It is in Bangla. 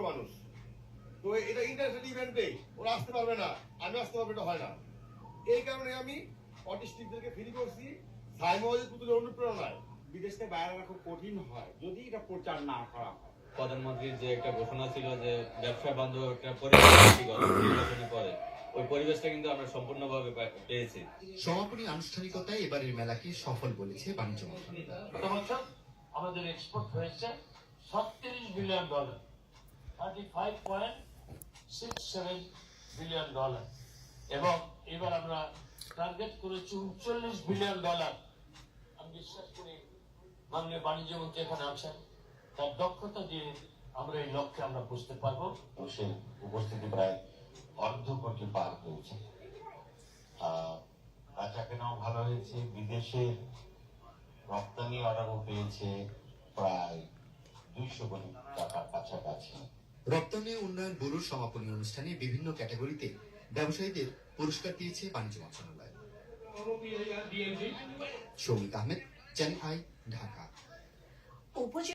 মানুষ, তো এটা ইন্টারন্যাশনাল ইভেন্টে ওরা আসতে পারবে না, আমি আসতে পারবো, এটা হয় না। এই কারণে আমি অটিস্টিকদেরকে ফ্রি করছি সাইমোজের পুতুলের অনুপ্রেরণায়। বিদেশ থেকে বাইরে রাখা খুব কঠিন হয় যদি এটা প্রচার না করা হয়। প্রধানমন্ত্রীর যে একটা ঘোষণা ছিল যে ব্যবসা বান্ধব একটা পরিবেশ সৃষ্টি করা নির্বাচনের পরে, ওই পরিবেশটা কিন্তু আমরা সম্পূর্ণভাবে পেয়েছি। সমাপনী আনুষ্ঠানিকতায় এবারের মেলাকে সফল বলেছে বাণিজ্য মন্ত্রণালয়। গত বছর আমাদের এক্সপোর্ট হয়েছে $37 বিলিয়ন, $35.67 বিলিয়ন, এবং এবার আমরা টার্গেট করেছি $39 বিলিয়ন। আমি বিশ্বাস করি মাননীয় বাণিজ্য মন্ত্রী এখানে আছেন, তার দক্ষতা দিয়ে আমরা এই লক্ষ্যে আমরা বুঝতে পারবো। সে উপস্থিতি প্রায় অর্ধ কোটি পার হয়েছে। কাঁচা কেনাও ভালো হয়েছে, বিদেশের রপ্তানি অর্ডারও পেয়েছে প্রায় 200 কোটি টাকার কাছাকাছি। রপ্তানি উন্নয়ন ব্যুরোর সমাপনী অনুষ্ঠানে বিভিন্ন ক্যাটাগরিতে ব্যবসায়ীদের পুরস্কার দিয়েছে বাণিজ্য মন্ত্রণালয়। Shoumik Ahmed, channel I, Dhaka.